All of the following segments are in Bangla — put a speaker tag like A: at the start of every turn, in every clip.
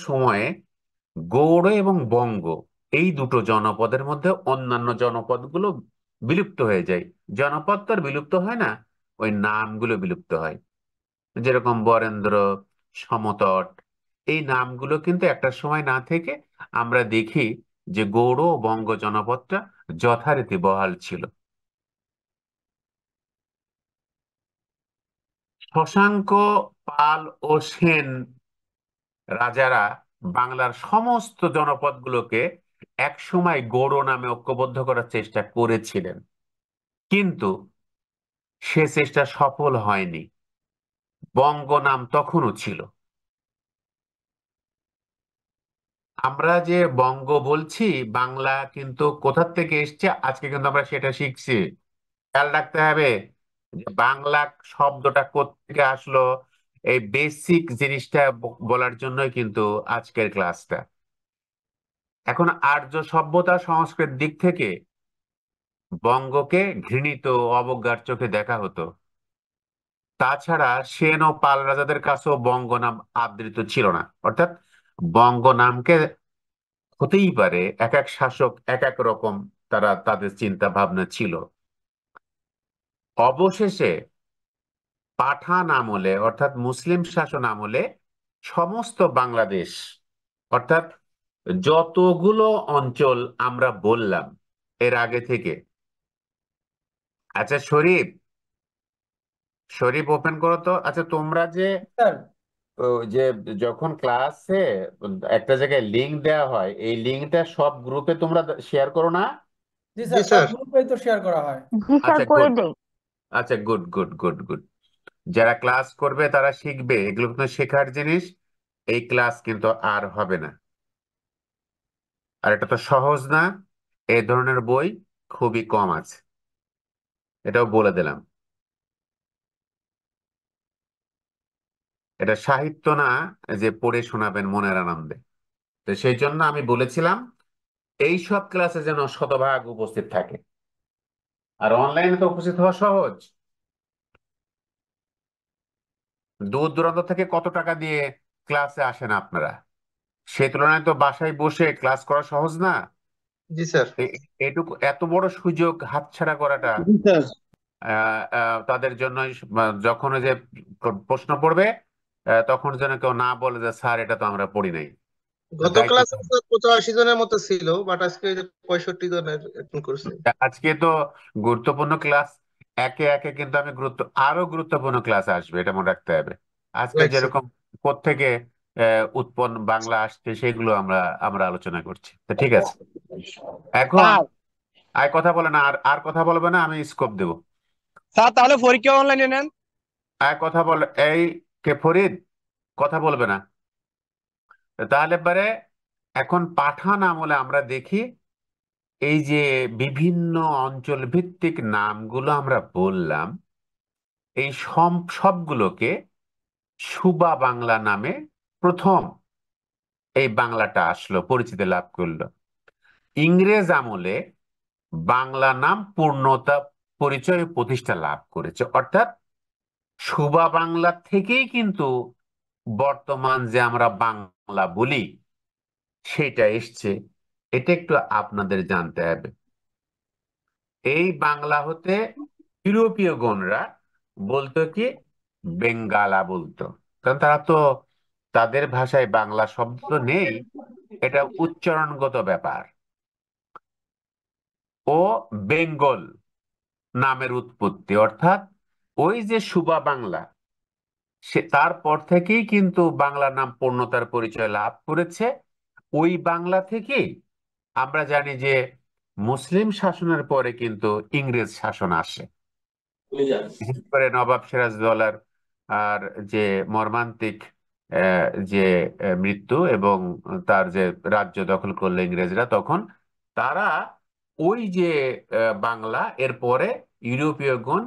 A: সময়ে গৌড় এবং বঙ্গ এই দুটো জনপদের মধ্যে অন্যান্য জনপদগুলো বিলুপ্ত হয়ে যায়। জনপদ তো আর বিলুপ্ত হয় না, ওই নামগুলো বিলুপ্ত হয়। যেরকম বরেন্দ্র, সমতট, এই নামগুলো কিন্তু একটা সময় না থেকে আমরা দেখি যে গৌড় ও বঙ্গ জনপদটা যথারীতি বহাল ছিল। শশাঙ্ক, পাল ও সেন রাজারা বাংলার সমস্ত জনপদগুলোকে একসময় গৌড় নামে ঐক্যবদ্ধ করার চেষ্টা করেছিলেন, কিন্তু সে চেষ্টা সফল হয়নি। বঙ্গ নাম তখনও ছিল। আমরা যে বঙ্গ বলছি, বাংলা কিন্তু কোথা থেকে এসছে আজকে কিন্তু আমরা সেটা শিখছি। খেয়াল রাখতে হবে যে বাংলা শব্দটা কোত্থেকে আসলো, এই বেসিক জিনিসটা বলার জন্যই কিন্তু আজকের ক্লাসটা। এখন আর্য সভ্যতা সংস্কৃতির দিক থেকে বঙ্গকে ঘৃণিত ও অবজ্ঞার চোখে দেখা হতো। তাছাড়া সেন ও পাল রাজাদের কাছেও বঙ্গ নাম আদৃত ছিল না। অর্থাৎ বঙ্গ নামকে, হতেই পারে এক এক শাসক এক এক রকম তারা তাদের চিন্তা ভাবনা ছিল। অবশেষে পাঠান আমলে অর্থাৎ মুসলিম শাসন আমলে সমস্ত বাংলাদেশ, অর্থাৎ যতগুলো অঞ্চল আমরা বললাম এর আগে থেকে। আচ্ছা শরীফ, শরীফ ওপেন করো তো। আচ্ছা তোমরা যে
B: স্যার।
A: ও, যে যখন ক্লাসে একটা জায়গায় লিংক দেওয়া হয়, এই লিংকটা সব গ্রুপে তোমরা শেয়ার করো না?
B: জি
C: জি
B: স্যার, সব
C: স্যার।
B: গ্রুপেই তো শেয়ার করা হয়।
D: জি স্যার,
A: আচ্ছা
D: করে
A: গুড।
D: দেই।
A: আচ্ছা গুড গুড গুড গুড। যারা ক্লাস করবে তারা শিখবে, এগুলো কিন্তু শেখার জিনিস। এই ক্লাস কিন্তু আর হবে না। আর এটা তো সহজ না, এই ধরনের বই খুবই কম আছে, এটাও বলে দিলাম। এটা সাহিত্য না যে পড়ে শোনাবেন মনের আনন্দে। তো সেই জন্য আমি বলেছিলাম এই সব ক্লাসে যেন শতভাগ উপস্থিত থাকে। আর অনলাইনে তো উপস্থিত হওয়া সহজ। দূর দূরান্ত থেকে কত টাকা দিয়ে ক্লাসে আসেন আপনারা, সেই তুলনায় তো বাসায় বসে ক্লাস করা সহজ না।
C: জি স্যার।
A: এটুকু এত বড় সুযোগ হাতছাড়া করাটা
C: জি স্যার।
A: তাদের জন্য, যখন ওই যে প্রশ্ন পড়বে তখন যেন কেউ না বলে যে স্যার এটা তো আমরা পড়ি নাই।
C: গত
A: দায়িত্ব
C: ক্লাসে
A: তো-
C: 85 জনের মতো ছিল, বাট আজকে যে 65 জনের অ্যাটেন্ড করছে।
A: আজকে তো গুরুত্বপূর্ণ ক্লাস, একে একে কিন্তু আমি আরো গুরুত্বপূর্ণ ক্লাস আসবে, এটা মনে রাখতে হবে। আজকে
C: রাইট স্যার।
A: যেরকম কোত্থেকে উৎপন্ন বাংলা আসছে সেগুলো আমরা আমরা আলোচনা করছি, তো ঠিক আছে। এখন
E: স্যার।
A: আর কথা বলে না, আর আর কথা বলবে না, আমি স্কোপ দেবো।
E: স্যার, তাহলে পরীক্ষা অনলাইনে নেন।
A: আর কথা বল, এই কে ফরিদ, কথা বলবে না। তাহলে পরে এখন পাঠান আমলে আমরা দেখি এই যে বিভিন্ন অঞ্চল ভিত্তিক নামগুলো আমরা বললাম, এই সবগুলোকে সুবা বাংলা নামে প্রথম এই বাংলাটা আসলো, পরিচিতি লাভ করলো। ইংরেজ আমলে বাংলা নাম পূর্ণতা, পরিচয় ও প্রতিষ্ঠা লাভ করেছে। অর্থাৎ সুবা বাংলা থেকেই কিন্তু বর্তমান যে আমরা বাংলা বলি সেটা এসছে। এটা একটু আপনাদের জানতে হবে। এই বাংলা হতে ইউরোপীয় গণরা বলতো কি, বেঙ্গালা বলতো। কারণ তারা তো, তাদের ভাষায় বাংলা শব্দ তো নেই, এটা উচ্চারণগত ব্যাপার। ও বেঙ্গল নামের উৎপত্তি, অর্থাৎ ওই যে সুবা বাংলা, সে তারপর থেকেই কিন্তু বাংলা নাম পূর্ণতার পরিচয় লাভ করেছে। ওই বাংলা থেকেই আমরা জানি যে মুসলিম শাসনের পরে কিন্তু ইংরেজ শাসন আসে। বিশেষ করে নবাব সিরাজদৌলার আর যে মর্মান্তিক যে মৃত্যু, এবং তার যে রাজ্য দখল করলো ইংরেজরা, তখন তারা ওই যে বাংলা, এরপরে ইউরোপীয়গণ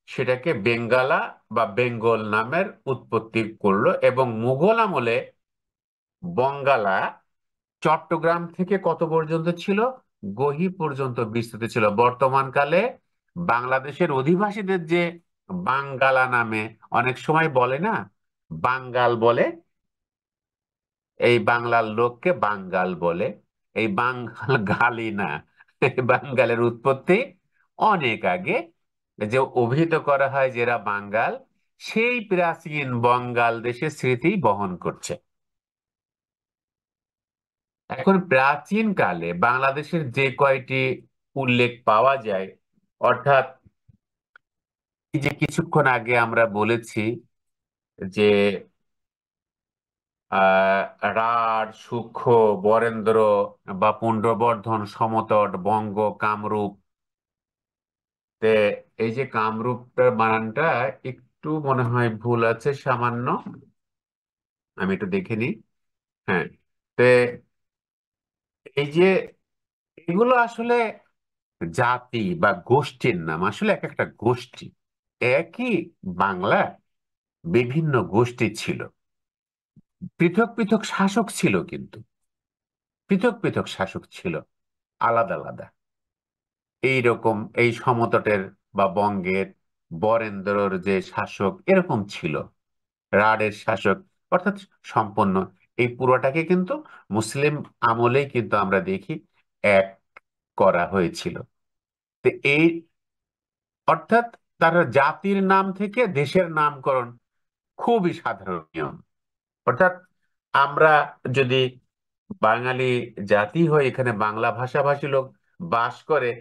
A: সেটাকে বেঙ্গালা বা বেঙ্গল নামের উৎপত্তি করলো। এবং মুঘল আমলে বঙ্গালা চট্টগ্রাম থেকে কত পর্যন্ত ছিল, গহি পর্যন্ত বিস্তৃত ছিল। বর্তমান কালে বাংলাদেশের অধিবাসীদের যে বাঙ্গালা নামে অনেক সময় বলে না, বাঙ্গাল বলে, এই বাংলার লোককে বাঙ্গাল বলে। এই বাঙ্গাল গালি না, এই বাঙ্গালের উৎপত্তি অনেক আগে। যে অভিহিত করা হয় যেরা বাঙ্গাল, সেই প্রাচীন বঙ্গাল দেশের স্মৃতি বহন করছে। এখন প্রাচীন কালে বাংলাদেশের যে কয়টি উল্লেখ পাওয়া যায়, অর্থাৎ এই যে কিছুক্ষণ আগে আমরা বলেছি যে রাঢ়, সূক্ষ্ম, বরেন্দ্র বা পুণ্ড্রবর্ধন, সমতট, বঙ্গ, কামরূপ। তে এই যে কামরূপটার বানানটা একটু মনে হয় ভুল আছে সামান্য, আমি একটু দেখে নিই। হ্যাঁ, তে এই যে এগুলো আসলে জাতি বা গোষ্ঠীর নাম, আসলে এক একটা গোষ্ঠী। একই বাংলা বিভিন্ন গোষ্ঠী ছিল, পৃথক পৃথক শাসক ছিল, কিন্তু পৃথক পৃথক শাসক ছিল, আলাদা আলাদা। এইরকম এই সমতটের বা বঙ্গের বরেন্দ্রর যে শাসক এরকম ছিল, রাঢ়ের শাসক, অর্থাৎ সম্পন্ন। এই পুরোটাকে কিন্তু মুসলিম আমলেই কিন্তু আমরা দেখি এক করা হয়েছিল। তো এই অর্থাৎ তার জাতির নাম থেকে দেশের নামকরণ খুবই সাধারণ নিয়ম। অর্থাৎ আমরা যদি বাঙালি জাতি হয়ে এখানে বাংলা ভাষাভাষী লোক বাস করে,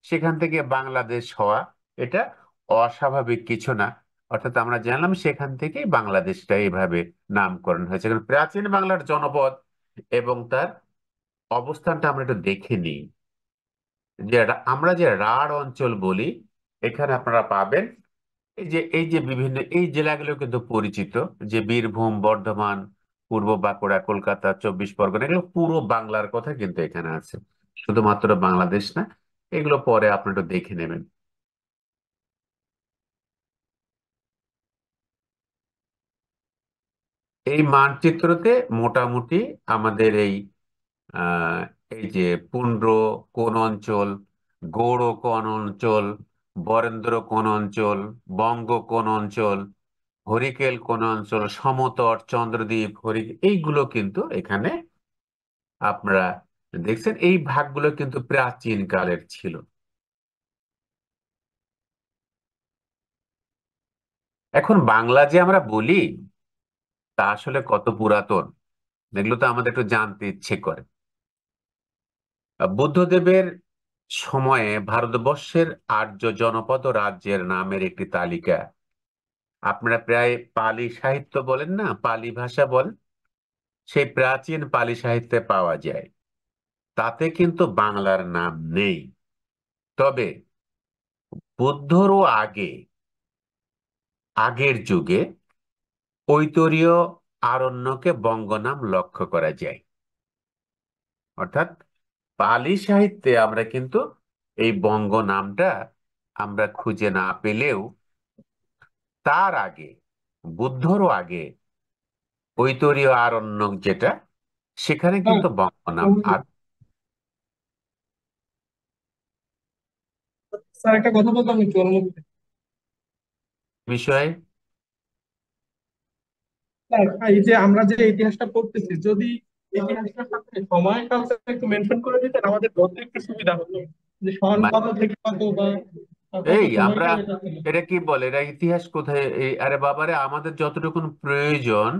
A: সেখান থেকে বাংলাদেশ হওয়া এটা অস্বাভাবিক কিছু না। অর্থাৎ আমরা জানলাম সেখান থেকেই বাংলাদেশটা এইভাবে নামকরণ হয়েছে। কারণ প্রাচীন বাংলার জনপদ এবং তার অবস্থানটা আমরা একটু দেখে নিই। যে আমরা যে রাঢ় অঞ্চল বলি, এখানে আপনারা পাবেন এই যে বিভিন্ন এই জেলাগুলো কিন্তু পরিচিত, যে বীরভূম, বর্ধমান, পূর্ব বাঁকুড়া, কলকাতা, 24 পরগনা, এগুলো পুরো বাংলার কথা কিন্তু এখানে আছে, শুধুমাত্র বাংলাদেশ না। এগুলো পরে আপনারা একটু দেখে নেবেন। এই মানচিত্রতে মোটামুটি আমাদের আহ এই যে পুন্ড্র কোন অঞ্চল, গৌড় কোন অঞ্চল, বরেন্দ্র কোন অঞ্চল, বঙ্গ কোন অঞ্চল, হরিকেল কোন অঞ্চল, সমতট, চন্দ্রদ্বীপ, এইগুলো কিন্তু এখানে আপনারা দেখছেন। এই ভাগগুলো কিন্তু প্রাচীন কালের ছিল। এখন বাংলা যে আমরা বলি, তা আসলে কত পুরাতন, এগুলো তো আমাদের একটু জানতে ইচ্ছে করে। বুদ্ধদেবের সময়ে ভারতবর্ষের আর্য জনপদ ও রাজ্যের নামের একটি তালিকা আপনারা প্রায় পালি সাহিত্য বলেন না, পালি ভাষা বলেন, সেই প্রাচীন পালি সাহিত্যে পাওয়া যায়। তাতে কিন্তু বাংলার নাম নেই। তবে বুদ্ধরও আগের যুগে ঐতরীয় আরণ্যকে বঙ্গ নাম লক্ষ্য করা যায়। অর্থাৎ পালি সাহিত্যে আমরা কিন্তু এই বঙ্গ নামটা আমরা খুঁজে না পেলেও, তার আগে, বুদ্ধরও আগে ঐতরীয় আরণ্যক যেটা, সেখানে কিন্তু বঙ্গ নাম
E: স্যার একটা কথা বলতাম একটু ওর মধ্যে।
A: বিষয়ে।
E: স্যার এই যে আমরা যে ইতিহাসটা পড়তেছি, যদি ইতিহাসটার সাথে সময়কালটা একটু মেনশন করে দিতেন আমাদের ধরতে একটু সুবিধা হতো, যে সন কত থেকে কত বা কত
A: এই আমরা,
E: সময়কাল এটা ছিল।
A: এটা কি বলে, এটা ইতিহাস কোথায়? আরে বাবারে, আমাদের যতটুকু প্রয়োজন,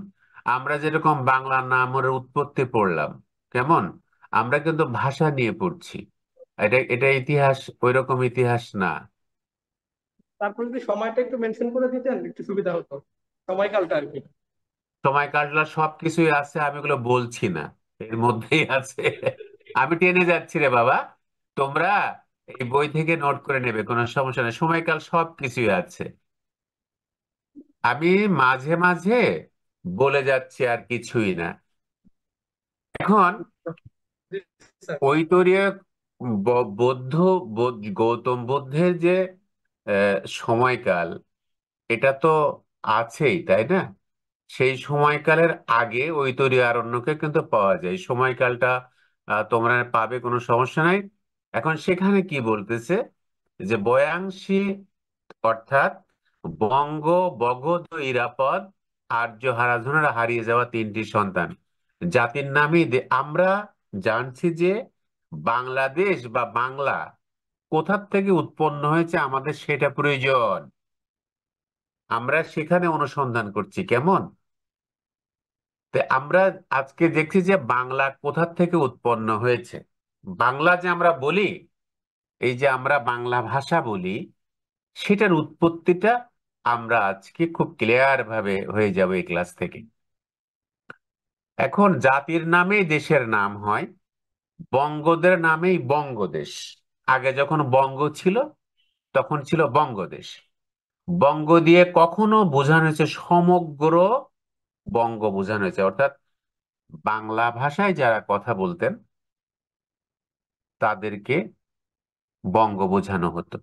A: আমরা যেরকম বাংলা নামের উৎপত্তি পড়লাম, কেমন, আমরা কিন্তু ভাষা নিয়ে পড়ছি। এটা এটা ইতিহাস ওইরকম ইতিহাস না।
E: তারপর যদি সময়টা একটু মেনশন করে দিতেন একটু সুবিধা হতো, সময়কালটা আর কি।
A: সময়কালটা সবকিছুই আছে, আমি এগুলো বলছি না, এর মধ্যেই আছে। আমি টেনে যাচ্ছি রে বাবা, তোমরা এই বই থেকে নোট করে নেবে, কোনো সমস্যা নেই, সময়কাল সবকিছুই আছে। আমি মাঝে মাঝে বলে যাচ্ছি, আর কিছুই না। এখন
E: জি, স্যার।
A: ঐতরীয় বৌদ্ধ, গৌতম বুদ্ধের যে সময়কাল, এটা তো আছেই, তাই না? সেই সময়কালের আগে ঐতরীয় আরণ্যকে কিন্তু পাওয়া যায়, সময়কালটা তোমরা পাবে, কোনো সমস্যা নাই। এখন সেখানে কি বলতেছে, যে বয়াংশী, অর্থাৎ বঙ্গ, বগধ ও ইরাপদ, আর্য হারাধনের হারিয়ে যাওয়া তিনটি সন্তান। জাতির নামেই আমরা জানছি যে বাংলাদেশ বা বাংলা কোথা থেকে উৎপন্ন হয়েছে আমাদের সেটা প্রয়োজন। আমরা সেখানে অনুসন্ধান করছি কেমন। তো আমরা আজকে দেখছি যে বাংলা কোথা থেকে উৎপন্ন হয়েছে। বাংলা যে আমরা বলি, এই যে আমরা বাংলা ভাষা বলি, সেটার উৎপত্তিটা আমরা আজকে খুব ক্লিয়ার ভাবে হয়ে যাবে এই ক্লাস থেকে। এখন জাতির নামেই দেশের নাম হয়, বঙ্গদের নামেই বঙ্গদেশ। আগে যখন বঙ্গ ছিল তখন ছিল বঙ্গদেশ। বঙ্গ দিয়ে কখনো বোঝানো হয়েছে সমগ্র বঙ্গ বোঝানো হয়েছে, অর্থাৎ বাংলা ভাষায় যারা কথা বলতেন তাদেরকে বঙ্গ বোঝানো হতো।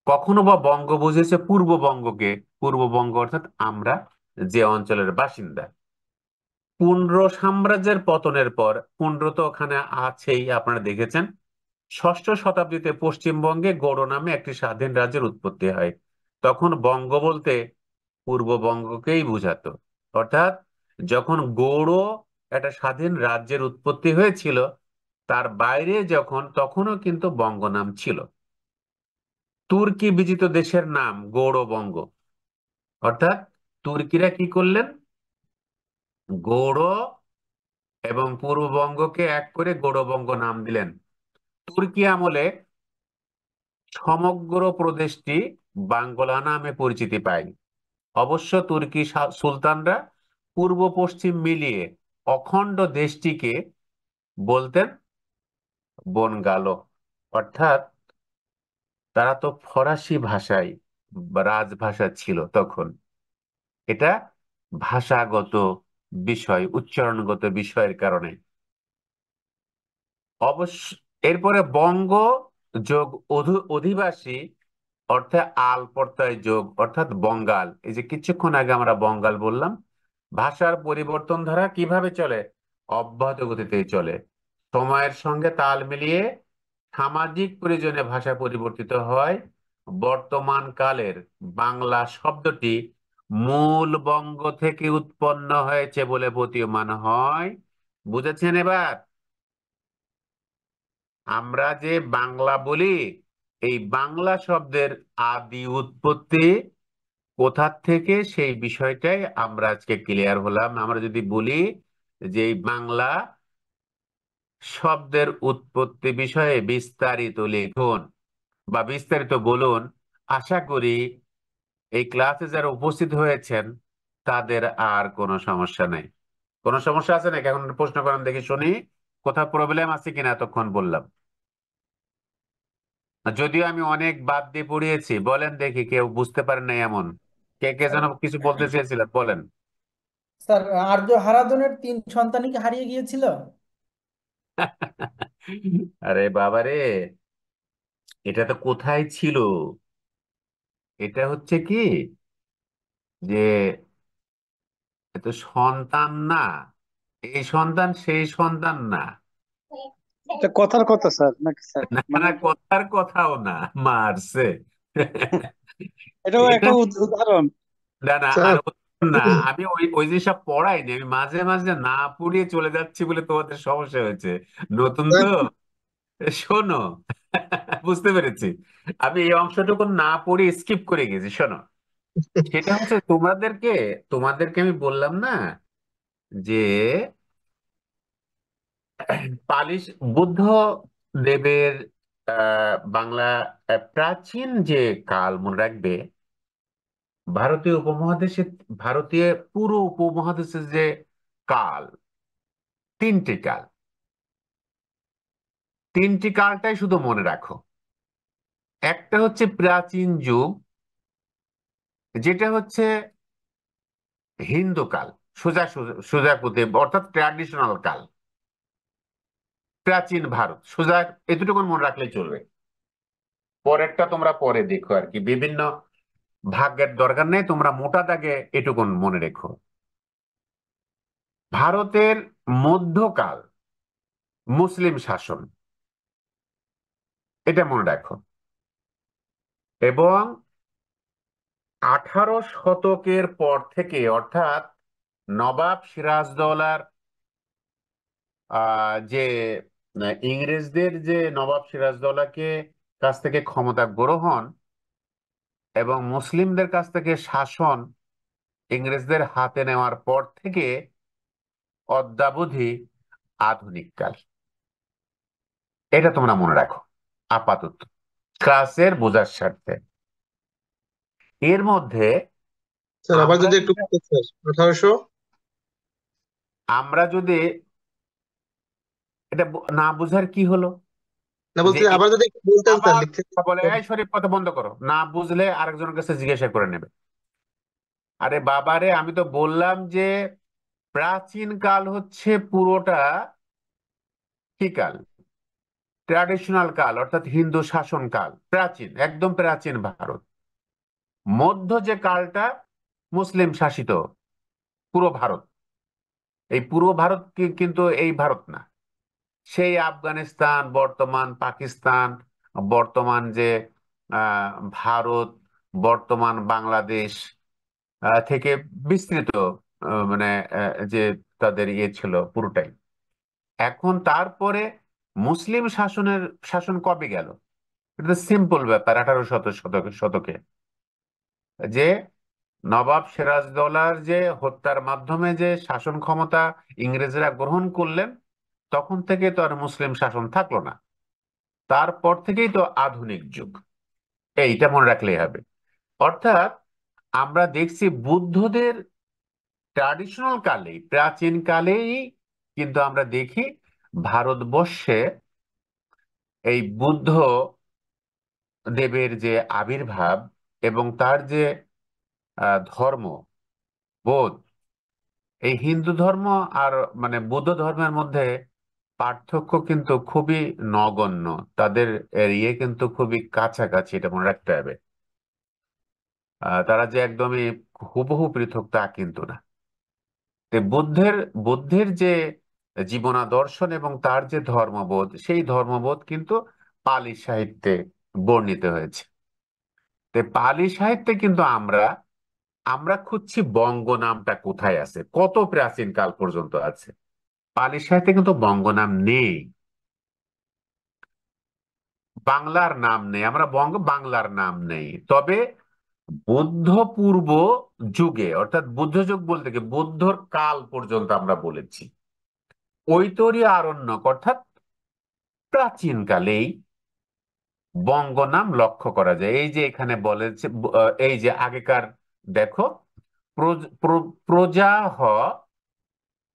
A: কখনো বা বঙ্গ বুঝেছে পূর্ববঙ্গকে, পূর্ববঙ্গ অর্থাৎ আমরা যে অঞ্চলের বাসিন্দা। পুন্ড্র সাম্রাজ্যের পতনের পর, পুন্ড্র তো ওখানে আছেই, আপনারা দেখেছেন, ষষ্ঠ শতাব্দীতে পশ্চিমবঙ্গে গৌড় নামে একটি স্বাধীন রাজ্যের উৎপত্তি হয়। তখন বঙ্গ বলতে পূর্ববঙ্গকেই বুঝাতো। অর্থাৎ যখন গৌড় একটা স্বাধীন রাজ্যের উৎপত্তি হয়েছিল, তার বাইরে যখন, তখনও কিন্তু বঙ্গ নাম ছিল। তুর্কি বিজিত দেশের নাম গৌড়বঙ্গ। অর্থাৎ তুর্কিরা কি করলেন, গৌড় এবং পূর্ববঙ্গকে এক করে গৌড়বঙ্গ নাম দিলেন। তুর্কি আমলে সমগ্র প্রদেশটি বাংলা নামে পরিচিতি পায়। অবশ্য তুর্কি সুলতানরা পূর্ব পশ্চিম মিলিয়ে অখণ্ড দেশটিকে বলতেন বনগালো। অর্থাৎ তারা তো ফরাসি ভাষায় রাজভাষা ছিল তখন। এটা ভাষাগত বিষয়, উচ্চারণগত বিষয়ের কারণে। অবশ্য এরপরে বঙ্গ যোগ অধিবাসী অর্থে আল প্রত্যয় যোগ, অর্থাৎ বঙ্গাল। এই যে কিছুক্ষণ আগে আমরা বঙ্গাল বললাম, ভাষার পরিবর্তন ধারা কিভাবে চলে, অব্যাহত গতিতে চলে। সময়ের সঙ্গে তাল মিলিয়ে সামাজিক প্রয়োজনে ভাষা পরিবর্তিত হয়। বর্তমান কালের বাংলা শব্দটি মূল বঙ্গ থেকে উৎপন্ন হয়েছে বলে প্রতীয়মান হয়। বুঝেছেন এবার? আমরা যে বাংলা বলি, এই বাংলা শব্দের আদি উৎপত্তি কোথা থেকে, সেই বিষয়টাই আমরা আজকে ক্লিয়ার হলাম। আমরা যদি বলি যে এই বাংলা শব্দের উৎপত্তি বিষয়ে বিস্তারিত লিখুন বা বিস্তারিত বলুন, আশা করি এই ক্লাসে যারা উপস্থিত হয়েছেন তাদের আর কোনো সমস্যা নেই। কোনো সমস্যা আছে নাকি? এখন প্রশ্ন করেন দেখি শুনি, কোথাও প্রবলেম আছে কিনা এতক্ষণ বললাম। যদিও আমি অনেক বাদ দিয়ে পড়িয়েছি, বলেন দেখি কেউ বুঝতে পারেন না এমন। কে কে যেন কিছু বলতে চেয়েছিলেন, বলেন।
B: স্যার, আর্য হারাধনের 3 সন্তানই কি হারিয়ে গিয়েছিল?
A: আরে বাবা রে, এটা তো কোথায় ছিল, এটা হচ্ছে কি যে এ তো সন্তান না, এই সন্তান সেই সন্তান না।
D: এটা কথার কথা স্যার নাকি স্যার?
A: না
D: মানে
A: না, কথার কথাও না, মারছে।
D: এটাও
A: এটা
D: একটা উদাহরণ।
A: না না, আর
C: স্যার
A: না, আমি ওই ওই জিনিসটা পড়াইনি, আমি মাঝে মাঝে না পড়িয়ে চলে যাচ্ছি বলে তোমাদের সমস্যা হয়েছে। নতুন তো, শোনো। বুঝতে পেরেছি। আমি এই অংশটুকু না পড়ে স্কিপ করে গেছি, শোনো। সেটা হচ্ছে তোমাদেরকে তোমাদেরকে আমি বললাম না যে পালিশ বুদ্ধ দেবের বাংলা প্রাচীন যে কাল, মনে রাখবে, ভারতীয় উপমহাদেশে, ভারতীয় পুরো উপমহাদেশের যে কাল, তিনটি কাল, তিনটি কালটাই শুধু মনে রাখো। একটা হচ্ছে প্রাচীন যুগ, যেটা হচ্ছে হিন্দু কাল, সোজা সোজা সোজা কথা, অর্থাৎ ট্র্যাডিশনাল কাল, প্রাচীন ভারত, সোজা এতটুকু মনে রাখলেই চলবে। পরেরটা তোমরা পরে দেখো আর কি, বিভিন্ন ভাগ্যের দরকার নেই, তোমরা মোটা দাগে এটুকু মনে রেখো। ভারতের মধ্যকাল, মুসলিম শাসন, এটা মনে রাখো। এবং 18 শতকের পর থেকে, অর্থাৎ নবাব সিরাজদৌলার যে ইংরেজদের যে নবাব সিরাজদৌলাকে কাছ থেকে ক্ষমতা গ্রহণ এবং মুসলিমদের কাছ থেকে শাসন ইংরেজদের হাতে নেওয়ার পর থেকে অদ্যাবধি আধুনিক কাল। এটা তোমরা মনে রাখো আপাতত ক্লাসের বোঝার স্বার্থে। এর মধ্যে
C: স্যার আবার
A: আমরা
C: যদি একটু
A: যেটা-
C: বলতেন, স্যার 1800
A: আমরা যদি এটা না বুঝার কি হলো,
C: না
A: যে
C: বলতে আবার যদি একটু বলতেন স্যার
A: আবার
C: লিখতে।
A: কথা বলে এই শরীফ কথা বন্ধ করো, না বুঝলে আরেকজনের কাছে জিজ্ঞাসা করে নেবে। আরে বাবারে, আমি তো বললাম যে প্রাচীন কাল হচ্ছে পুরোটা কি কাল? ট্র্যাডিশনাল কাল, অর্থাৎ হিন্দু শাসন কাল, প্রাচীন, একদম প্রাচীন ভারত। মধ্য যে কালটা মুসলিম শাসিত পুরো ভারত। এই পুরো ভারত কিন্তু এই ভারত না, সেই আফগানিস্তান, বর্তমান পাকিস্তান, বর্তমান যে আহ, ভারত, বর্তমান বাংলাদেশ থেকে বিস্তৃত, মানে যে তাদের ইয়ে ছিল পুরোটাই। এখন তারপরে মুসলিম শাসন কবে গেল? এটা সিম্পল ব্যাপার, 18 শতকে যে নবাব সিরাজদৌলার যে হত্যার মাধ্যমে যে শাসন ক্ষমতা ইংরেজরা গ্রহণ করলেন, তখন থেকে তো আর মুসলিম শাসন থাকলো না। তারপর থেকেই তো আধুনিক যুগ। এইটা মনে রাখলেই হবে। অর্থাৎ আমরা দেখছি বুদ্ধদের ট্র্যাডিশনাল কালেই, প্রাচীন কালেই কিন্তু আমরা দেখি ভারতবর্ষে এই বুদ্ধ দেবের যে আবির্ভাব এবং তার যে ধর্ম বোধ, এই হিন্দু ধর্ম আর মানে বুদ্ধ ধর্মের মধ্যে পার্থক্য কিন্তু খুবই নগণ্য। তাদের ইয়ে কিন্তু খুবই কাছাকাছি, এটা মনে রাখতে হবে। তারা যে একদমই হুবহু পৃথক তা কিন্তু না। তো বুদ্ধের যে জীবনাদর্শন এবং তার যে ধর্মবোধ, সেই ধর্মবোধ কিন্তু পালি সাহিত্যে বর্ণিত হয়েছে। তো পালি সাহিত্যে কিন্তু আমরা আমরা খুঁজছি বঙ্গ নামটা কোথায় আছে, কত প্রাচীন কাল পর্যন্ত আছে। পালি সাহিত্যে কিন্তু বঙ্গ নাম নেই, বাংলার নাম নেই, আমরা বাংলার নাম নেই। তবে বুদ্ধ পূর্ব যুগে, অর্থাৎ বুদ্ধ যুগ বলতে কি বুদ্ধর কাল পর্যন্ত আমরা বলেছি, ঐতরীয় আরণ্যক অর্থাৎ প্রাচীন কালেই বঙ্গ নাম লক্ষ্য করা যায়। এই যে এখানে বলেছে, এই যে আগেকার দেখো, প্রজাহ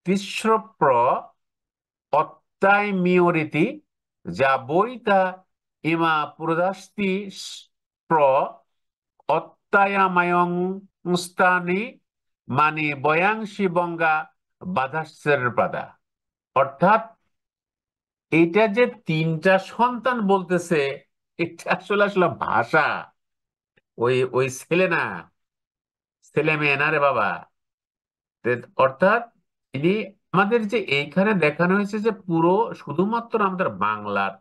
A: তিস্র অত্যায় যা বইতা ইমা প্রদাস্তি প্র অত্যায়ামায়ংস্তানি মানে বয়াংশি বঙ্গা বাধাস্যের পাদা। অর্থাৎ এটা যে তিনটা সন্তান বলতেছে, এটা আসলে আসলে ভাষা, ওই ওই ছেলে না, ছেলে মেয়ে না রে বাবা। অর্থাৎ তিনি আমাদের যে এইখানে দেখানো হয়েছে যে পুরো শুধুমাত্র আমাদের বাংলার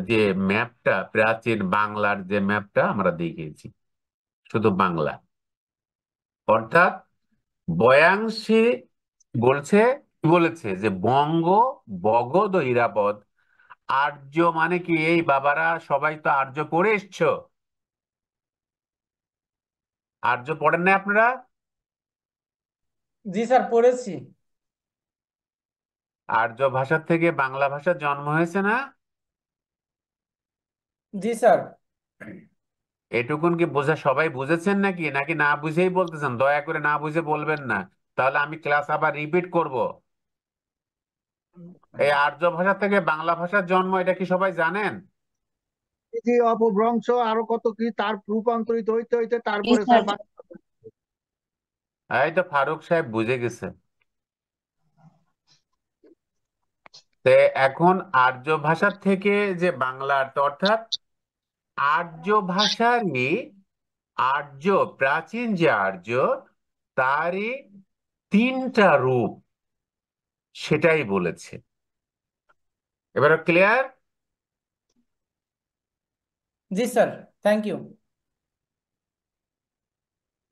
A: যে ম্যাপটা, প্রাচীন বাংলার যে ম্যাপটা আমরা দেখিয়েছি, শুধু বাংলা। অর্থাৎ বয়াংশী বলছে, কি বলেছে যে বঙ্গ, বগদ ও ইরাবদ। আর্য মানে কি? এই বাবারা সবাই তো আর্য পড়ে এসছো, আর্য পড়েন না আপনারা?
B: জি স্যার, পড়েছি।
A: আর্য ভাষা থেকে বাংলা ভাষার জন্ম হয়েছে না?
B: জি স্যার।
A: এটুকুন কি বোঝা সবাই বুঝেছেন নাকি, নাকি না বুঝেই বলতেছেন? দয়া করে না বুঝে বলবেন না, তাহলে আমি ক্লাস আবার রিপিট করব। এই আর্য ভাষা থেকে বাংলা ভাষার জন্ম, এটা কি সবাই জানেন?
D: এই যে অপভ্রংশ আরো কত কি তার রূপান্তরিত হইতে হইতে
F: জি
D: তারপরে
F: স্যার।
D: স্যার
A: এই তো ফারুক সাহেব বুঝে গেছে। তে এখন আর্য ভাষা থেকে যে বাংলার, অর্থাৎ আর্য ভাষারই, আর্য প্রাচীন যে আর্য, তারই তিনটা রূপ, সেটাই বলেছে। এবারে ক্লিয়ার?
B: জি স্যার, থ্যাংক ইউ।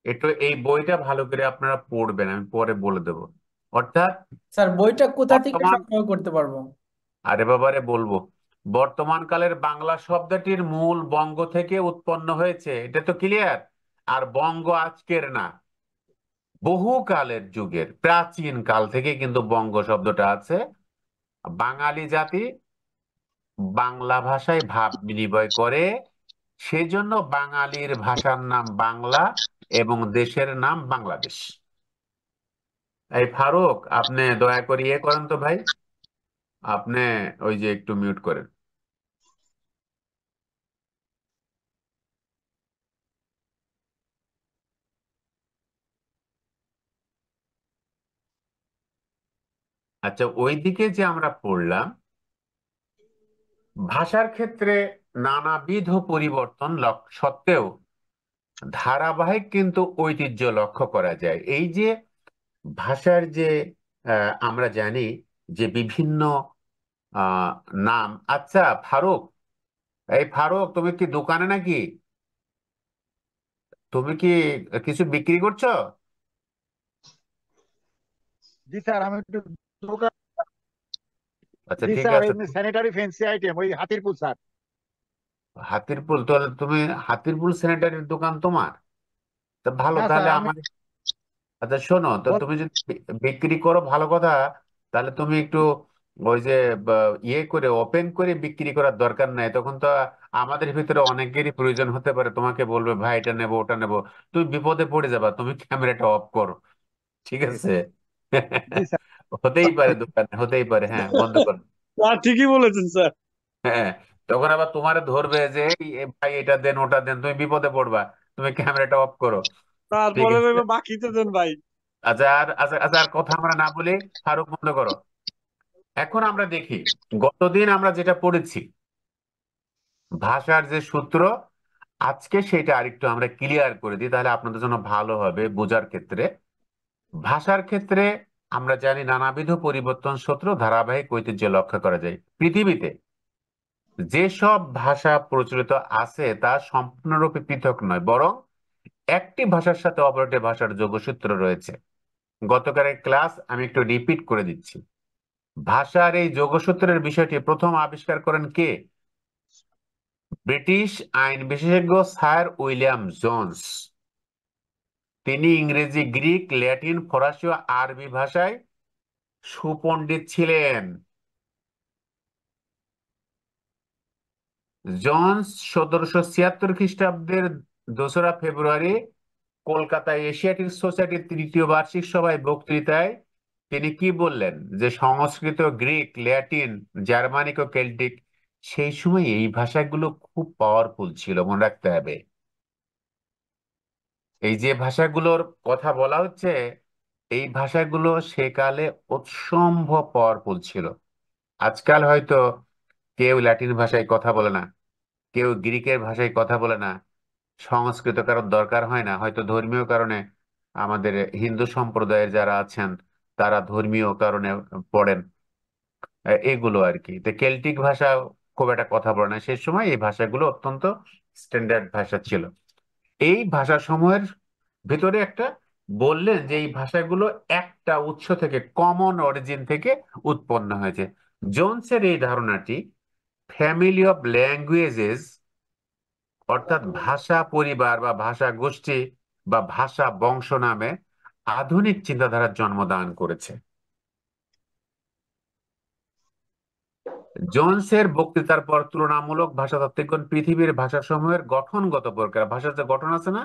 A: একটু এই বইটা ভালো করে আপনারা পড়বেন, আমি পরে বলে দেবো। অর্থাৎ
B: স্যার বইটা কোথা থেকে
A: বর্তমান,
B: সংগ্রহ করতে পারবো?
A: আরে বাবারে বলবো, বর্তমান কালের বাংলা শব্দটির মূল বঙ্গ থেকে উৎপন্ন হয়েছে, এটা তো ক্লিয়ার। আর বঙ্গ আজকের না, বহু কালের যুগের প্রাচীন কাল থেকে কিন্তু বঙ্গ শব্দটা আছে। বাঙালি জাতি বাংলা ভাষায় ভাব বিনিময় করে, সেজন্য বাঙালির ভাষার নাম বাংলা এবং দেশের নাম বাংলাদেশ। এই ফারুক, আপনি দয়া করে ইয়ে করেন তো ভাই, আপনি ওই যে একটু মিউট করেন। আচ্ছা, ওইদিকে যে আমরা পড়লাম, ভাষার ক্ষেত্রে নানাবিধ পরিবর্তন সত্ত্বেও ধারাবাহিক কিন্তু ঐতিহ্য লক্ষ্য করা যায়। এই যে ভাষার যে আমরা জানি যে বিভিন্ন আহ নাম। আচ্ছা ফারুক, এই ফারুক, তুমি কি দোকানে নাকি? তুমি কি কিছু বিক্রি করছো?
D: জি স্যার, আমি একটু দোকান।
A: আচ্ছা
D: জি
A: ঠিক
D: স্যার,
A: আছে।
D: এমনি স্যানিটারি ফ্যান্সি আইটেম, ওই হাতিরপুল স্যার।
A: হাতিরপুল, তাহলে তুমি হাতিরপুল স্যানিটারির দোকান তোমার? তা ভালো,
D: না
A: তাহলে
D: স্যার, আমি
A: আমার, আচ্ছা শোনো তো, তুমি যদি বিক্রি করো ভালো কথা, তাহলে তুমি একটু ওই যে ইয়ে করে ওপেন করে বিক্রি করার দরকার নাই। তখন তো আমাদের ভিতরে অনেকেরই প্রয়োজন হতে পারে, তোমাকে বলবে ভাই এটা নেবো ওটা নেবো, তুমি বিপদে পড়ে যাবা, তুমি ক্যামেরাটা অফ করো, ঠিক আছে?
D: জি স্যার।
A: হতেই পারে, দোকানে হতেই পারে, হ্যাঁ বন্ধ করো।
F: স্যার ঠিকই বলেছেন স্যার।
A: হ্যাঁ, তখন আবার তোমার ধরবে যে ভাই এটা দেন ওটা দেন, তুমি বিপদে পড়বা, তুমি ক্যামেরাটা অফ করো, ঠিক
F: তারপরে
A: আছে?
F: বাকিতে দেন ভাই।
A: আচ্ছা আর আচ্ছা আচ্ছা, আর কথা আমরা না বলে ফারুক বন্ধ করো। এখন আমরা দেখি, গতদিন আমরা যেটা পড়েছি ভাষার যে সূত্র, আজকে সেটা আরেকটু আমরা ক্লিয়ার করে দিই, তাহলে আপনাদের জন্য ভালো হবে বোঝার ক্ষেত্রে। ভাষার ক্ষেত্রে আমরা জানি নানাবিধ পরিবর্তন সূত্র ধারাবাহিক ঐতিহ্য লক্ষ্য করা যায়। পৃথিবীতে যেসব ভাষা প্রচলিত আছে তা সম্পূর্ণরূপে পৃথক নয়, বরং একটি ভাষার সাথে অপরটি ভাষার যোগসূত্র রয়েছে। গতকালের ক্লাস আমি একটু রিপিট করে দিচ্ছি। ভাষার এই যোগসূত্রের বিষয়টি প্রথম আবিষ্কার করেন কে? ব্রিটিশ আইন বিশেষজ্ঞ স্যার উইলিয়াম জোন্স। তিনি ইংরেজি, গ্রিক, ল্যাটিন, ফরাসি ও আরবি ভাষায় সুপণ্ডিত ছিলেন। জোন্স 1776 খ্রিস্টাব্দের 2রা ফেব্রুয়ারি কলকাতায় এশিয়াটিক সোসাইটির তৃতীয় বার্ষিক সভায় বক্তৃতায় তিনি কি বললেন? যে সংস্কৃত, গ্রিক, ল্যাটিন, জার্মানিক ও কেল্টিক, সেই সময় এই ভাষাগুলো খুব পাওয়ারফুল ছিল, মনে রাখতে হবে। এই যে ভাষাগুলোর কথা বলা হচ্ছে, এই ভাষাগুলো সেকালে অসম্ভব পাওয়ারফুল ছিল। আজকাল হয়তো কেউ ল্যাটিন ভাষায় কথা বলে না, কেউ গ্রিকের ভাষায় কথা বলে না, সংস্কৃত কারোর দরকার হয় না, হয়তো ধর্মীয় কারণে আমাদের হিন্দু সম্প্রদায়ের যারা আছেন তারা ধর্মীয় কারণে পড়েন, এগুলো আর কি। তো কেল্টিক ভাষা খুব একটা কথা বলে না, সেই সময় এই ভাষাগুলো অত্যন্ত স্ট্যান্ডার্ড ভাষা ছিল। এই ভাষা সমূহের ভিতরে একটা বললেন যে এই ভাষাগুলো একটা উৎস থেকে, কমন অরিজিন থেকে উৎপন্ন হয়েছে। জোনসের এই ধারণাটি ফ্যামিলি অফ ল্যাঙ্গুয়েজেস, অর্থাৎ ভাষা পরিবার বা ভাষা গোষ্ঠী বা ভাষা বংশ নামে আধুনিক চিন্তাধারার জন্মদান করেছে। জোনসের বক্তৃতার পর তুলনামূলক ভাষাতাত্ত্বিকগণ পৃথিবীর ভাষাসমূহের গঠনগত প্রকার, ভাষার যে গঠন আছে না,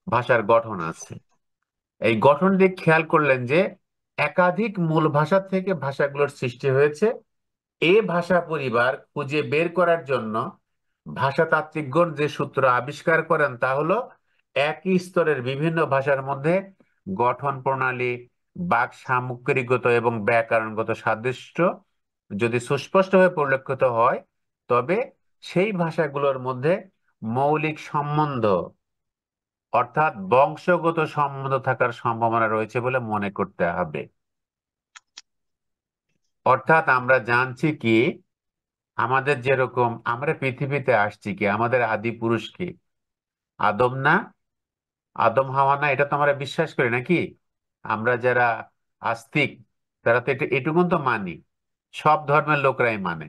A: ভাষার গঠন আছে, এই গঠন দিয়ে খেয়াল করলেন যে একাধিক মূল ভাষা থেকে ভাষাগুলোর সৃষ্টি হয়েছে। এ ভাষা পরিবার খুঁজে বের করার জন্য ভাষাতাত্ত্বিকগণ যে সূত্র আবিষ্কার করেন তা হলো একই স্তরের বিভিন্ন ভাষার মধ্যে গঠন প্রণালী, বাক সামগ্রিকগত এবং ব্যাকরণগত সাদৃশ্য যদি সুস্পষ্টভাবে পরিলক্ষিত হয়, তবে সেই ভাষাগুলোর মধ্যে মৌলিক সম্বন্ধ, অর্থাৎ বংশগত সম্বন্ধ থাকার সম্ভাবনা রয়েছে বলে মনে করতে হবে। অর্থাৎ আমরা জানছি কি, আমাদের যেরকম আমরা পৃথিবীতে আসছি কি, আমাদের আদি পুরুষ কি? আদম না? আদম হাওয়া না? এটা তো আমরা বিশ্বাস করি নাকি? আমরা যারা আস্তিক তারা তো এটুকুন তো মানি, সব ধর্মের লোকরাই মানে।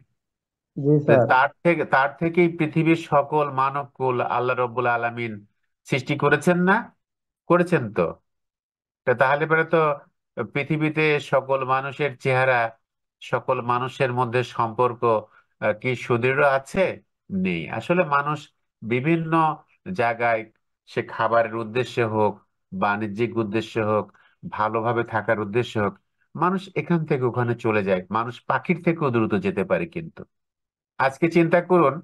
B: জি
A: তো
B: স্যার।
A: তার থেকেই পৃথিবীর সকল মানবকুল আল্লাহ রব্বুল আলামিন সৃষ্টি করেছেন না? করেছেন তো। তাহলে পরে তো পৃথিবীতে সকল মানুষের চেহারা, সকল মানুষের মধ্যে সম্পর্ক কি সুদৃঢ় আছে? নেই। আসলে মানুষ বিভিন্ন জায়গায়, সে খাবারের উদ্দেশ্যে হোক, বাণিজ্যিক উদ্দেশ্যে হোক, ভালোভাবে থাকার উদ্দেশ্যে হোক, মানুষ এখান থেকে ওখানে চলে যায়। মানুষ পাখির থেকেও দ্রুত যেতে পারে। কিন্তু আজকে চিন্তা করুন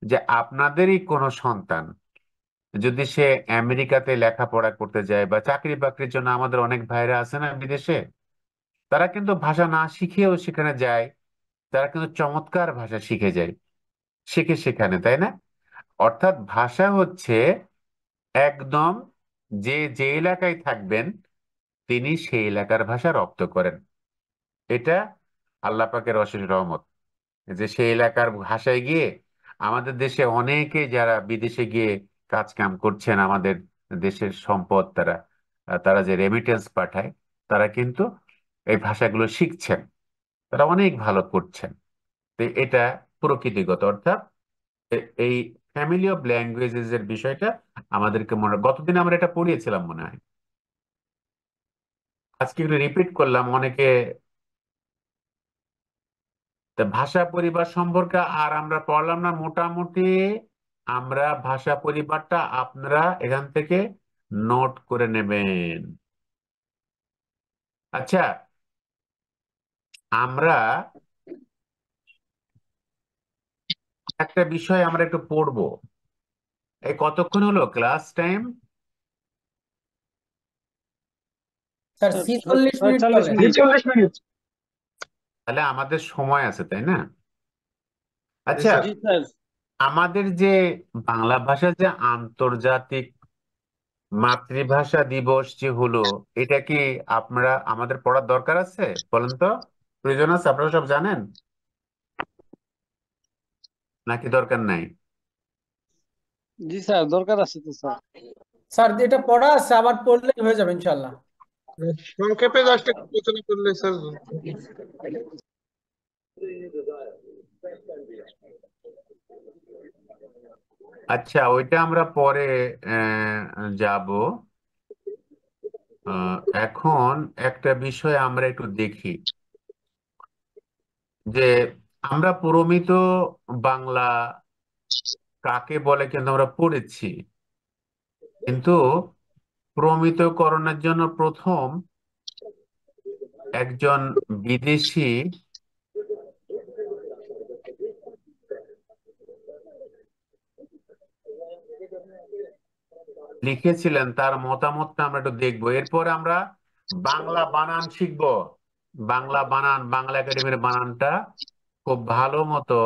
A: যে আপনাদেরই কোনো সন্তান যদি সে আমেরিকাতে লেখাপড়া করতে যায় বা চাকরি বাকরির জন্য, আমাদের অনেক ভাইরা আছে না বিদেশে, তারা কিন্তু ভাষা না শিখেও সেখানে যায়। তারা কিন্তু চমৎকার ভাষা শিখে যায়, শিখে সেখানে, তাই না? অর্থাৎ ভাষা হচ্ছে একদম, যে যে এলাকায় থাকবেন তিনি সেই এলাকার ভাষা রপ্ত করেন। এটা আল্লাহ পাকের অশেষ রহমত যে সেই এলাকার ভাষায় গিয়ে আমাদের দেশে অনেকে যারা বিদেশে গিয়ে কাজ কাম করছেন, আমাদের দেশের সম্পদ তারা, তারা যে রেমিটেন্স পাঠায়, তারা কিন্তু এই ভাষাগুলো শিখছেন, তারা অনেক ভালো করছেন। তো এটা প্রকৃতিগত, অর্থাৎ এই ফ্যামিলি অফ ল্যাঙ্গুয়েজেস এর বিষয়টা আমাদেরকে গতদিন আমরা এটা পড়িয়েছিলাম মনে হয়, আজকে একটু রিপিট করলাম অনেকে। তা ভাষা পরিবার সম্পর্কে আর আমরা পড়লাম না মোটামুটি। আমরা ভাষা পরিবারটা আপনারা এখান থেকে নোট করে নেবেন। আচ্ছা, আমরা একটা বিষয় আমরা একটু পড়বো। এই কতক্ষণ হলো class time?
B: Sir
F: sir
B: 46 minute
F: 46
B: চলে।
F: মিনিট।
E: 46 মিনিট।
A: তাহলে আমাদের সময় আছে, তাই না?
C: জি
A: আচ্ছা,
C: স্যার।
F: জি স্যার।
A: আমাদের যে বাংলা ভাষা যে আন্তর্জাতিক মাতৃভাষা দিবস যে হলো, এটা কি আপনারা আমাদের পড়ার দরকার আছে? বলেন তো, প্রয়োজন আছে? আপনারা সব জানেন নাকি দরকার নাই?
F: জি স্যার, দরকার আছে তো স্যার।
B: স্যার এটা পড়া আছে, আবার পড়লেই হয়ে যাবে ইনশাল্লাহ।
C: সংক্ষেপে জাস্ট একটু আলোচনা করলে স্যার।
A: আচ্ছা, ওইটা আমরা পরে যাব। এখন একটা বিষয় আমরা একটু দেখি যে আমরা প্রমিত বাংলা কাকে বলে কিন্তু আমরা পড়েছি, কিন্তু প্রমিতকরণের জন্য প্রথম একজন বিদেশি লিখেছিলেন, তার মতামতটা আমরা একটু দেখবো। এরপর আমরা বাংলা বানান শিখবো। বাংলা বানান, বাংলা একাডেমির বানানটা খুব ভালো মতো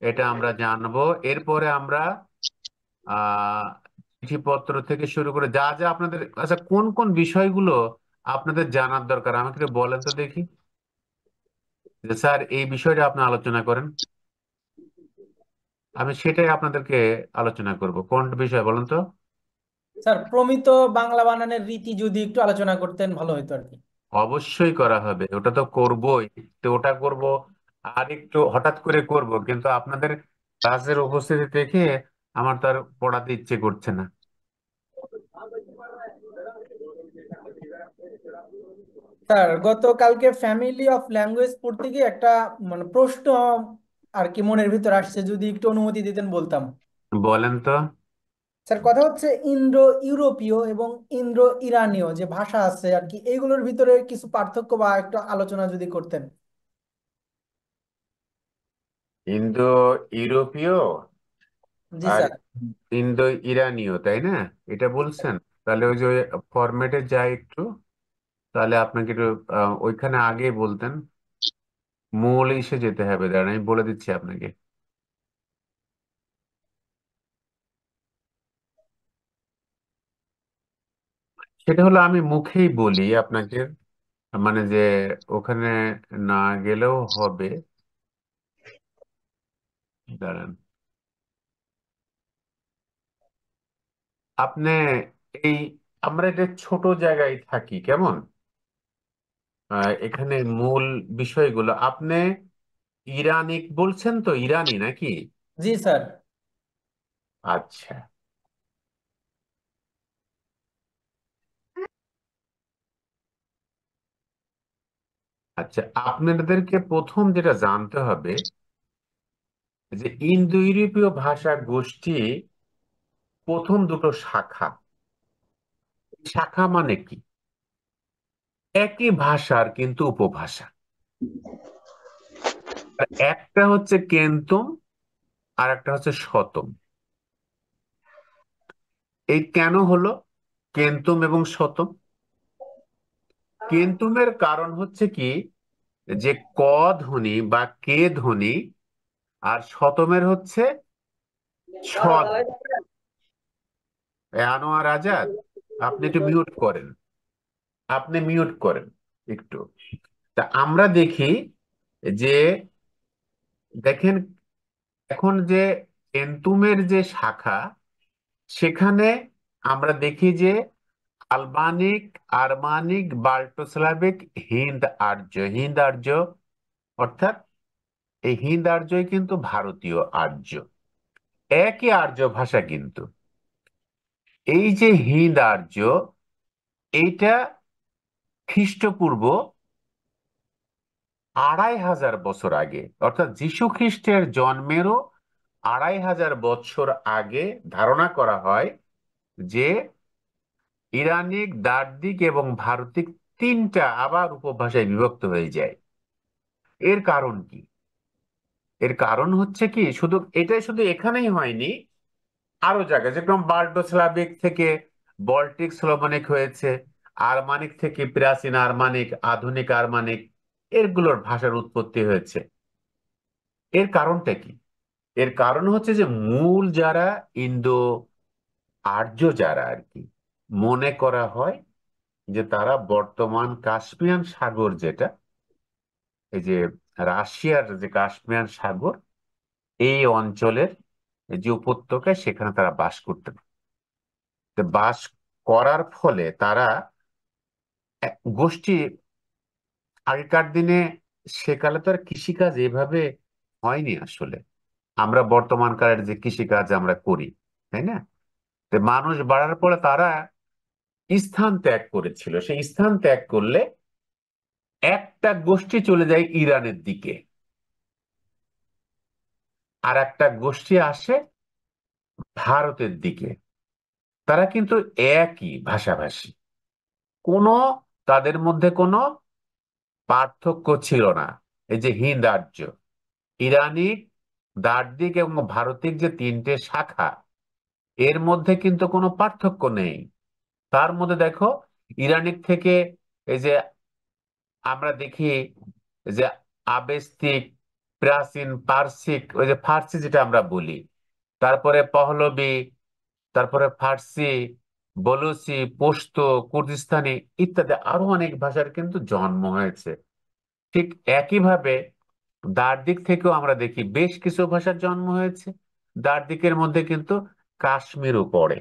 A: এটা আমরা জানবো। এরপরে আমরা আহ চিঠিপত্র থেকে শুরু করে যা যা আপনাদের, আচ্ছা কোন কোন বিষয়গুলো আপনাদের জানার দরকার আমাকে একটু বলেন তো দেখি, যে স্যার এই বিষয়টা আপনি আলোচনা করেন, আমি সেটাই আপনাদেরকে আলোচনা করব। কোন বিষয় বলেন তো?
B: স্যার প্রমিত বাংলা বানানের রীতি যদি একটু আলোচনা করতেন ভালো হতো আর কি।
A: অবশ্যই করা হবে, ওটা তো করবই। তো ওটা করব, আর একটু হঠাৎ করে করব, কিন্তু আপনাদের ক্লাসের উপস্থিতি দেখে আমার তো আর পড়াতে ইচ্ছে করছে না।
B: স্যার গতকালকে ফ্যামিলি অফ ল্যাঙ্গুয়েজ পড়তে গিয়ে একটা মানে প্রশ্ন আর কি মনের ভিতর আসছে, যদি একটু অনুমতি দিতেন বলতাম।
A: বলেন তো।
B: স্যার কথা হচ্ছে ইন্ডো ইউরোপীয় এবং ইন্ডো ইরানীয় যে ভাষা আছে আর কি, এইগুলোর ভিতরে কিছু পার্থক্য বা একটু আলোচনা যদি করতেন।
A: ইন্দো ইউরোপীয়
B: জি
A: আর
B: স্যার।
A: ইন্দো ইরানীয়, তাই না? এটা বলছেন? তাহলে ওই যে ফরম্যাটে যাই একটু, তাহলে আপনাকে একটু ওইখানে আগে বলতেন, মূল ইসে যেতে হবে। দাঁড়ান আমি বলে দিচ্ছি আপনাকে। সেটা হলো, আমি মুখেই বলি আপনাকে, মানে যে ওখানে না গেলেও হবে। দাঁড়ান, আপনি এই আমরা এটা ছোট জায়গায় থাকি কেমন। এখানে মূল বিষয়গুলো আপনি ইরানিক বলছেন তো, ইরানি নাকি?
B: জি স্যার।
A: আচ্ছা, আচ্ছা, আপনাদেরকে প্রথম যেটা জানতে হবে যে ইন্দো ইউরোপীয় ভাষা গোষ্ঠী প্রথম দুটো শাখা। শাখা মানে কি? একই ভাষার কিন্তু উপভাষা। আর একটা হচ্ছে কেন্তম, আর একটা হচ্ছে শতম। এই কেন হলো কেন্তম এবং শতম? কেন্তমের কারণ হচ্ছে কি, যে ক ধ্বনি বা কে ধ্বনি, আর শতমের হচ্ছে ছ ধ্বনি। আনোয়ার আজাদ, আপনি একটু মিউট করেন, আপনি মিউট করেন একটু। তা আমরা দেখি যে, দেখেন, এখন যে কেন্তুমের যে শাখা, সেখানে আমরা দেখি যে আলবানিক, আরমানিক, বাল্টোস্লাভিক, হিন্দ আর্য। হিন্দ আর্য অর্থাৎ এই হিন্দ আর্যই কিন্তু ভারতীয় আর্য, একই আর্য ভাষা কিন্তু। এই যে হিন্দ আর্য, এইটা খ্রিস্টপূর্ব 2500 আগে, অর্থাৎ যীশু খ্রিস্টের জন্মেরও 2500 আগে ধারণা করা হয় যে ইরানিক, দার্দিক এবং ভারতিক তিনটা আবার উপভাষায় বিভক্ত হয়ে যায়। এর কারণ কি? এর কারণ হচ্ছে কি, শুধু এটাই শুধু এখানেই হয়নি, আরো জায়গায়, যেরকম বাল্টোস্লাভিক থেকে বল্টিক স্লোভানিক হয়েছে, আরমানিক থেকে প্রাচীন আরমানিক, আধুনিক আরমানিক, এগুলোর ভাষার উৎপত্তি হয়েছে। এর কারণটা কি? এর কারণ হচ্ছে যে মূল যারা ইন্দো আর্য যারা আর কি, মনে করা হয় যে তারা বর্তমান কাস্পিয়ান সাগর, যেটা এই যে রাশিয়ার যে কাস্পিয়ান সাগর, এই অঞ্চলের যে উপত্যকায়, সেখানে তারা বাস করতেন। তো বাস করার ফলে তারা গোষ্ঠী, আগেকার দিনে, সেকালে তো আর কৃষিকাজ এভাবে হয়নি আসলে। আমরা বর্তমানকালের যে কৃষিকাজ আমরা করি, তাই না? তো মানুষ বাড়ার পরে তারা স্থান ত্যাগ করেছিল। সেই স্থান ত্যাগ করলে একটা গোষ্ঠী চলে যায় ইরানের দিকে, আর একটা গোষ্ঠী আসে ভারতের দিকে। তারা কিন্তু একই ভাষাভাষী, কোনো, তাদের মধ্যে কোনো পার্থক্য ছিল না। এই যে হিন্দ আর্য, ইরানিক, দার্দিক এবং ভারতিক যে তিনটে শাখা, এর মধ্যে কিন্তু কোনো পার্থক্য নেই। তার মধ্যে দেখো, ইরানিক থেকে এই যে আমরা দেখি যে আবেস্তিক, প্রাচীন পার্সিক, ওই যে ফার্সি যেটা আমরা বলি, তারপরে পহলবি, তারপরে ফার্সি, বলুচি, পশতো, কুর্দিস্তানি ইত্যাদি আরো অনেক ভাষার কিন্তু জন্ম হয়েছে। ঠিক একইভাবে দ্রাবিড় থেকেও আমরা দেখি বেশ কিছু ভাষার জন্ম হয়েছে। দ্রাবিড়ের মধ্যে কিন্তু কাশ্মীরও পড়ে।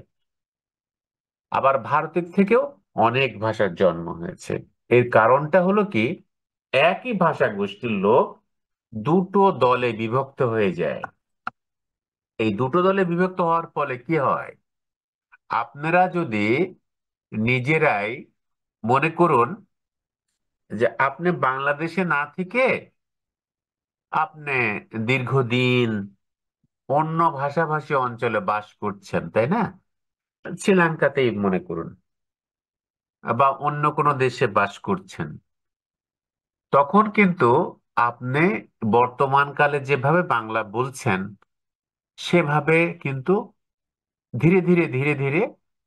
A: আবার ভারতের থেকেও অনেক ভাষার জন্ম হয়েছে। এর কারণটা হলো কি, একই ভাষা গোষ্ঠীর লোক দুটো দলে বিভক্ত হয়ে যায়। এই দুটো দলে বিভক্ত হওয়ার ফলে কি হয়, আপনারা যদি নিজেরাই মনে করুন যে আপনি বাংলাদেশে না থেকে আপনি দীর্ঘদিন অন্য ভাষাভাষী অঞ্চলে বাস করছেন, তাই না? শ্রীলঙ্কাতেই মনে করুন, বা অন্য কোনো দেশে বাস করছেন, তখন কিন্তু আপনি বর্তমানকালে যেভাবে বাংলা বলছেন, সেভাবে কিন্তু ধীরে ধীরে ধীরে ধীরে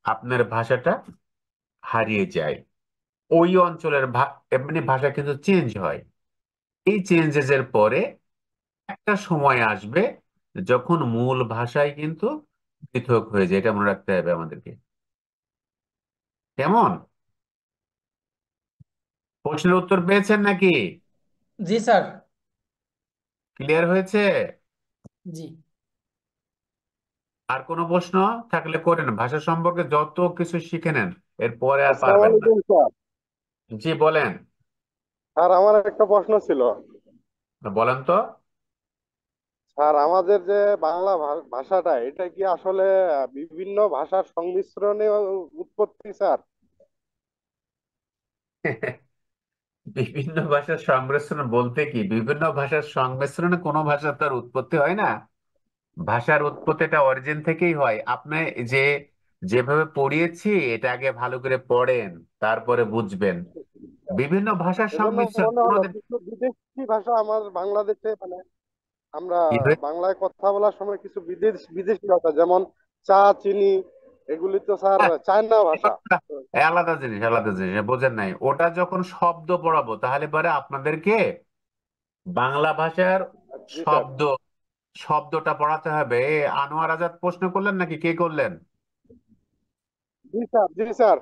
A: আপনার ভাষাটা হারিয়ে যায়। ওই অঞ্চলের এমনি ভাষা কিন্তু চেঞ্জ হয়। এই চেঞ্জেস এর পরে একটা সময় আসবে যখন মূল ভাষায় কিন্তু পৃথক হয়ে যায়। এটা মনে রাখতে হবে আমাদেরকে। কেমন? প্রশ্নের উত্তর পেয়েছেন নাকি?
B: জি স্যার।
A: ক্লিয়ার হয়েছে?
B: জি।
A: আর কোনো প্রশ্ন থাকলে করেন, ভাষা সম্পর্কে যত কিছু শিখে নেন। এরপরে আর
G: আসসালামু
A: পারবেন না।
G: আলাইকুম স্যার।
A: জি বলেন।
G: স্যার আমার একটা প্রশ্ন ছিল।
A: বলেন তো।
G: স্যার আমাদের যে বাংলা ভাষাটা এটা কি আসলে বিভিন্ন ভাষার সংমিশ্রণে উৎপত্তি স্যার?
A: বিভিন্ন ভাষার সংমিশ্রণ বলতে কি, বিভিন্ন ভাষার সংমিশ্রণে কোনো ভাষার তার উৎপত্তি হয় না। ভাষার উৎপত্তিটা অরিজিন থেকেই হয়। আপনি যে যেভাবে পড়িয়েছি এটা আগে ভালো করে পড়েন, তারপরে বুঝবেন। বিভিন্ন ভাষার
G: এজন্য
A: সংমিশ্রণ
G: মনে হলো
A: কোনোদিন
G: কিছু বিদেশি ভাষা আমার বাংলাদেশে মানে আমরা
A: কি হয়ে
G: বাংলায় কথা বলার সময় কিছু বিদেশি ভাষা যেমন চা, চিনি এগুলি তো স্যার
A: হ্যাঁ,
G: চায়না
A: এ
G: ভাষা।
A: কথা আলাদা জিনিস, আলাদা জিনিস, বোঝেন নাই। ওটা যখন শব্দ পড়াবো তাহলে পরে আপনাদেরকে বাংলা ভাষার
G: জি স্যার।
A: শব্দ শব্দটা পড়াতে হবে। আনোয়ার আজাদ প্রশ্ন করলেন নাকি কে করলেন?
G: জি স্যার, জি স্যার।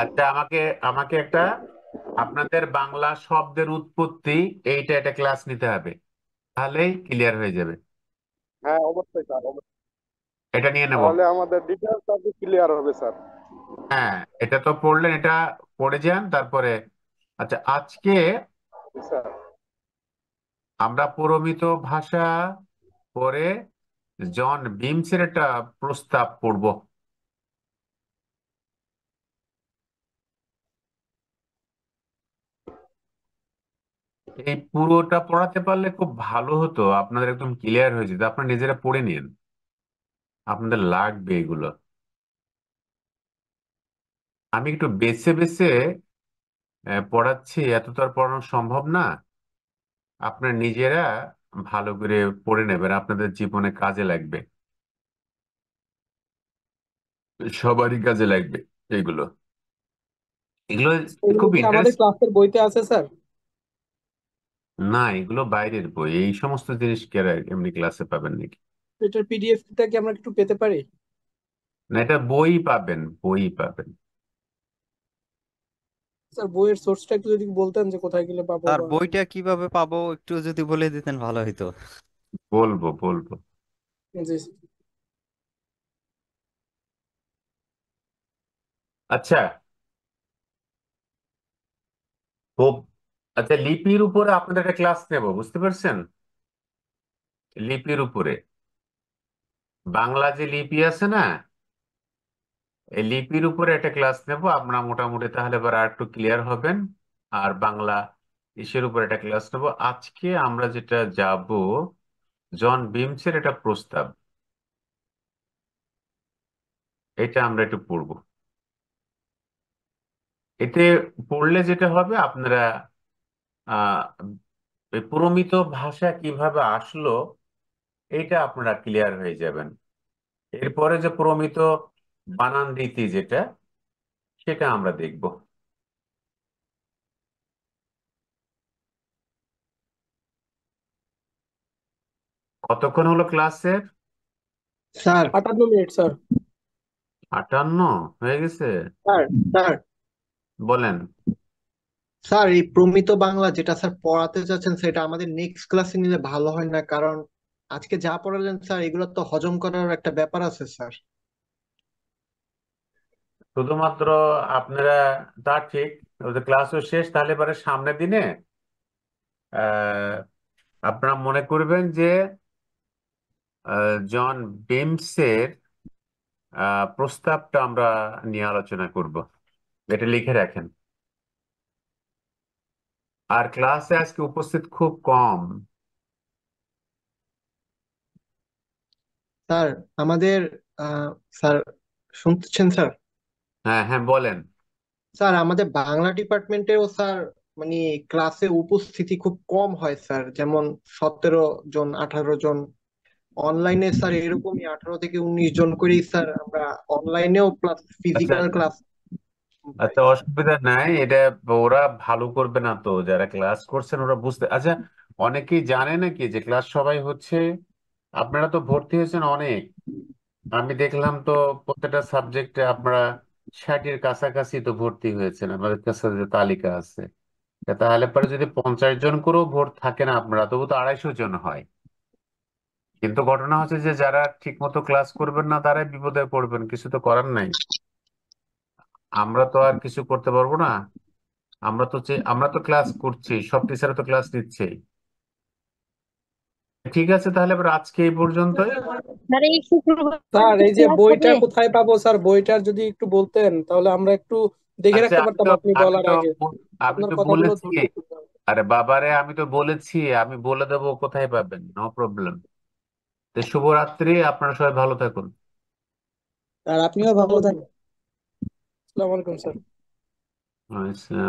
A: আচ্ছা, আমাকে আমাকে একটা আপনাদের বাংলা শব্দের উৎপত্তি এইটা একটা ক্লাস নিতে হবে, তাহলেই ক্লিয়ার হয়ে যাবে।
G: হ্যাঁ অবশ্যই স্যার, অবশ্যই।
A: এটা নিয়ে নেব।
G: তাহলে আমাদের ডিটেলস আর ক্লিয়ার হবে স্যার।
A: হ্যাঁ, এটা তো পড়লেন, এটা পড়ে যান তারপরে। আচ্ছা, আজকে
G: জি স্যার।
A: আমরা পরিমিত ভাষা পড়ে জন বিমসের একটা প্রস্তাব পড়ব। এই পুরোটা পড়াতে পারলে খুব ভালো হতো, আপনাদের একদম ক্লিয়ার হয়ে যেত। আপনারা নিজেরা পড়ে নিন, আপনাদের লাগবে এগুলো। আমি একটু বেছে বেছে পড়াচ্ছি, এত তো আর পড়ানো সম্ভব না। আপনারা নিজেরা ভালো করে পড়ে নেবেন, আপনাদের জীবনে কাজে লাগবে, সবারই কাজে লাগবে এগুলো। এগুলো
E: এগুলো
A: খুব
E: কি আমাদের
A: ইন্টারেস্ট।
E: ক্লাসের বইতে আছে স্যার?
A: না, এগুলো বাইরের বই, এই সমস্ত জিনিস কে আর এমনি ক্লাসে পাবেন নাকি?
E: এটার পিডিএফটা কি আমরা একটু পেতে পারি?
A: না, এটা বই পাবেন, বই পাবেন।
E: স্যার বইয়ের সোর্সটা একটু যদি বলতেন যে কোথায় গেলে পাবো
H: তার
E: বা।
H: বইটা কিভাবে পাবো একটু যদি বলে দিতেন ভালো হতো।
A: বলবো বলবো।
E: জি।
A: আচ্ছা, খুব আচ্ছা, লিপির উপরে আপনাদের একটা ক্লাস নেব, বুঝতে পারছেন? লিপির উপরে, বাংলা যে লিপি আছে না, এই লিপির উপরে একটা ক্লাস নেব আমরা মোটামুটি, তাহলে এবার আর একটু ক্লিয়ার হবেন। আর বাংলা ইসের উপর একটা ক্লাস নেব। আজকে আমরা যেটা যাব, জন বিমসের একটা প্রস্তাব, এটা আমরা একটু পড়বো। এতে পড়লে যেটা হবে, আপনারা আহ এই প্রমিত ভাষা কিভাবে আসলো এইটা আপনারা ক্লিয়ার হয়ে যাবেন। এরপরে যে প্রমিত বানান রীতি যেটা, সেটা আমরা দেখব। কতক্ষণ হলো ক্লাসের?
D: Sir
E: 58 minute sir.
A: 58 হয়ে গেছে।
D: স্যার স্যার
A: বলেন।
D: স্যার এই প্রমিত বাংলা যেটা স্যার পড়াতে চাচ্ছেন সেটা আমাদের নেক্সট ক্লাসে নিলে ভালো হয় না? কারণ আজকে যা পড়ালেন স্যার এগুলো তো হজম করার একটা ব্যাপার আছে স্যার।
A: শুধুমাত্র আপনারা, তা ঠিক, ওদের ক্লাসও শেষ, তাহলে পরে সামনের দিনে আহ আপনারা মনে করবেন যে জন বিমসের প্রস্তাবটা আমরা নিয়ে আলোচনা করব, এটা লিখে রাখেন। আর ক্লাসে আজকে উপস্থিত খুব কম।
D: স্যার আমাদের আহ স্যার শুনছেন স্যার?
A: হ্যাঁ হ্যাঁ, বলেন।
D: স্যার আমাদের বাংলা ডিপার্টমেন্টেও স্যার মানে ক্লাসে উপস্থিতি খুব কম হয় স্যার, যেমন 17 জন 18 জন। অনলাইনে স্যার এরকমই 18 থেকে 19 জন করেই স্যার আমরা অনলাইনেও প্লাস
A: আচ্ছা
D: ফিজিক্যাল ক্লাস পাই
A: আচ্ছা,
D: স্যার।
A: অসুবিধা নাই। এটা ওরা ভালো করবে না তো, যারা ক্লাস করছেন ওরা বুঝতে। আচ্ছা, অনেকেই জানে নাকি যে ক্লাস সবাই হচ্ছে? আপনারা তো ভর্তি হয়েছেন অনেক, আমি দেখলাম তো প্রত্যেকটা সাবজেক্টে আপনারা 60-এর কাছাকাছি তো ভর্তি হয়েছেন, আমাদের কাছে যে তালিকা আছে। তাহলে পরে যদি 50 জন করেও ভোট থাকে না আপনারা, তবু তো 250 জন হয়। কিন্তু ঘটনা হচ্ছে যে যারা ঠিক মতো ক্লাস করবেন না তারাই বিপদে পড়বেন, কিছু তো করার নাই। আমরা তো আর কিছু করতে পারবো না। আমরা তো ক্লাস করছি, সব টিচার তো ক্লাস নিচ্ছে। ঠিক আছে, তাহলে এবার আজকে এই পর্যন্তই।
I: স্যার এই শুক্রবার
E: স্যার
I: কি
E: এই যে
I: ক্লাস
E: বইটা
I: হবে?
E: কোথায় পাবো স্যার, বইটার যদি একটু বলতেন তাহলে আমরা একটু দেখে
A: আচ্ছা,
E: রাখতে পারতাম আপনি
A: আমি
E: বলার
A: তো
E: আগে।
A: আমি
E: আপনার
A: তো
E: কথাগুলো
A: বলেছি।
E: ধরতে পারতাম।
A: আরে বাবারে, আমি তো বলেছি, আমি বলে দেবো কোথায় পাবেন, নো প্রবলেম। তো শুভরাত্রি, আপনারা সবাই ভালো থাকুন।
E: আর আপনিও ভালো থাকেন। আসসালামু আলাইকুম স্যার।
A: আচ্ছা।